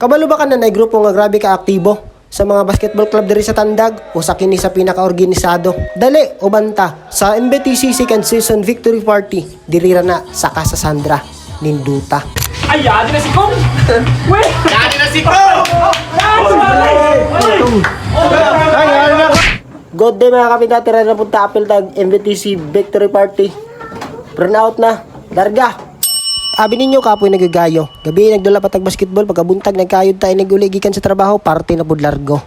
Kabalo ba ka na grupo nga grabe ka aktibo sa mga basketball club diri sa Tandag o sa kini sa pinaka-organisado? Dali o banta sa MBTC second season victory party diri ra na sa Casa Sandra, Ninduta. Ay, yadi na si Kong! Weh! Yadi na si Kong! Good day mga kapitati, rin na punta apel tag MBTC victory party. Burnout na, darga. Abi ninyo kapoy nagagayo. Gabi nagdala pa tag basketball, pagkabuntag nagkayod tayo naguli gikan sa trabaho, party na pud largo.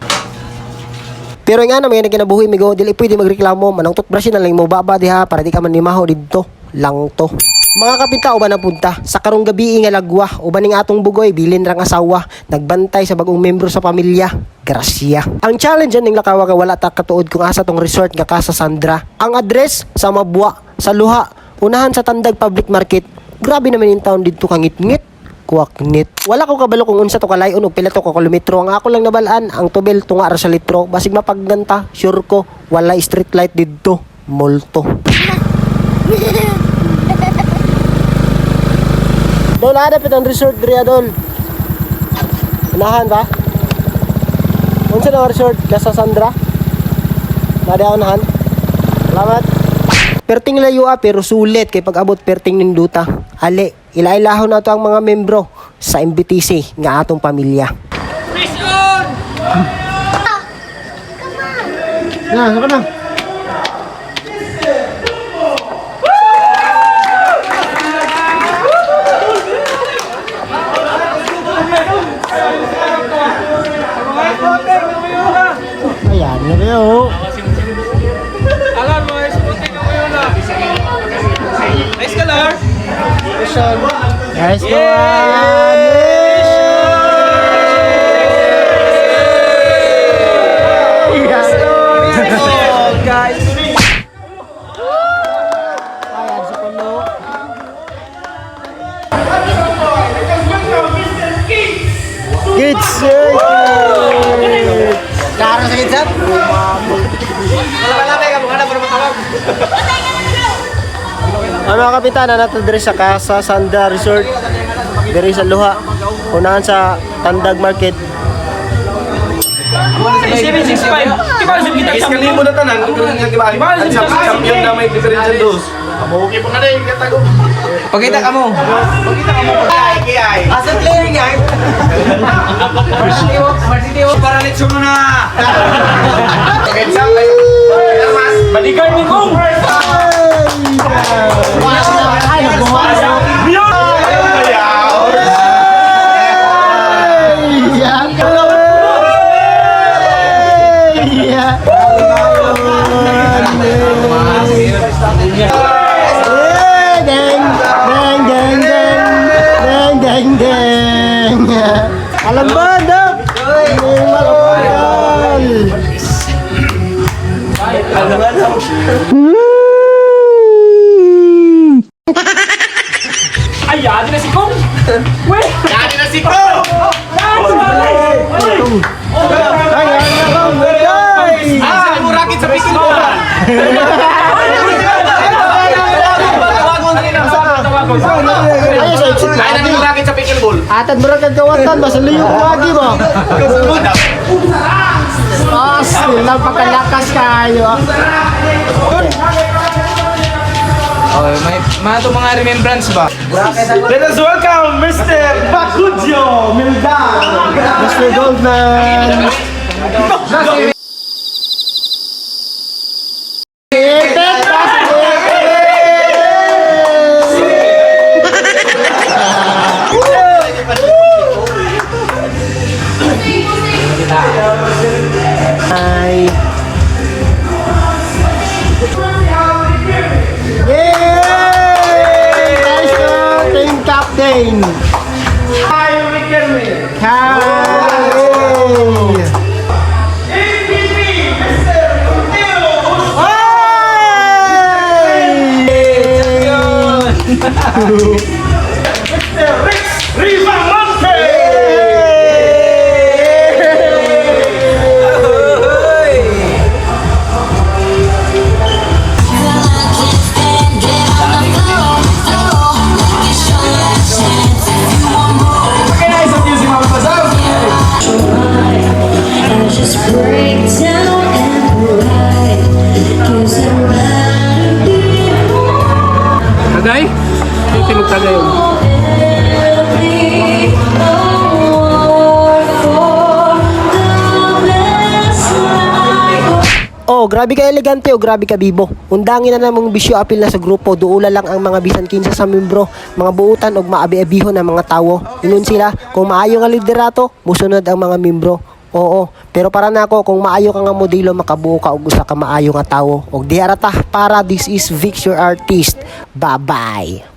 Pero nga na may nagkinabuhi migo, dili pwede magreklamo, manang toothbrush na lang mo baba diha para di ka man nimaho didto. Lang to. Mga kapinta uban na punta sa karong gabi nga lagwa, uban ning atong bugoy bilin rang asawa, nagbantay sa bagong membro sa pamilya. Gracia. Ang challenge ning lakawa ka wala ta katuod kung asa tong resort nga Casa Sandra. Ang address sa Mabwa, sa Luha, unahan sa Tandag Public Market. Grabe naman yung taon dito kangit-ngit. Kuwaknit. Wala ko kabalo kung unsa to kalayon o pila to ka kilometro. Ang ako lang nabalaan, ang tubel tunga ra sa litro. Basig mapagganta, sure ko, wala street light dito. Multo. Dol, ada pitang resort diri adol. Unahan ba? Unsa na resort Casa Sandra? Nada unahan. Salamat. Perting layo pero sulit kay pag-abot perting Ninduta. Ali, ilailahon na to ang mga membro sa MBTC nga atong pamilya. Fish on! Na, saka na. Ayan na ba yun? Alam mo, isputin ko yun na. Nice color! Nice one! Guys! Ayan sa puno. Kids! Karang sa kids up? Wala ka mukha na para matawag. Ano mga kapitan, nato diri sa Casa Sandra Resort, diri sa Luha, unahan sa Tandag Market. 765! Di ba alam kita Iskali mo na tanan, champion na may differential dose. Abuki pa ka na yung katago. Pagkita ka mo! Kiyay. Asa player nga? Martitiwo para leksyon mo na! Kaya kayo. Mas. Balikan ni Kong! Alam ba, Dok? Ay, yadi na si Kong! Weh! Yadi na si Kong! Isa mo racket sa pisil mo. Kaya na mo racket sa pisil ball. Atad mo rin kagawatan, basta liyo ko lagi mo. Silang pagkalakas kayo. Oh, may mga remembrance ba? Let us welcome Mr. Bakudyo Mildan. Mr. Goldman. Hi. Yay! Nice one, team captain. Hi, weekend me. Hi. MVP, Mr. Rodeo. Mr. Rex Rivamonte. Okay, nice of you si Mama Pasal. Tagay? Tinog tagay yun. Oh, grabe ka elegante o grabe ka bibo. Undangin na namang bisyo apil na sa grupo. Duula lang ang mga bisan kinsa sa membro, mga buutan og maabi-abihon ng mga tawo. Ingon sila, kung maayo nga liderato, musunod ang mga membro. Oo, pero para nako kung maayo ka nga modelo makabuo ka og usa ka maayo nga tawo. Og diha ra ta para this is Vic your artist. Bye-bye.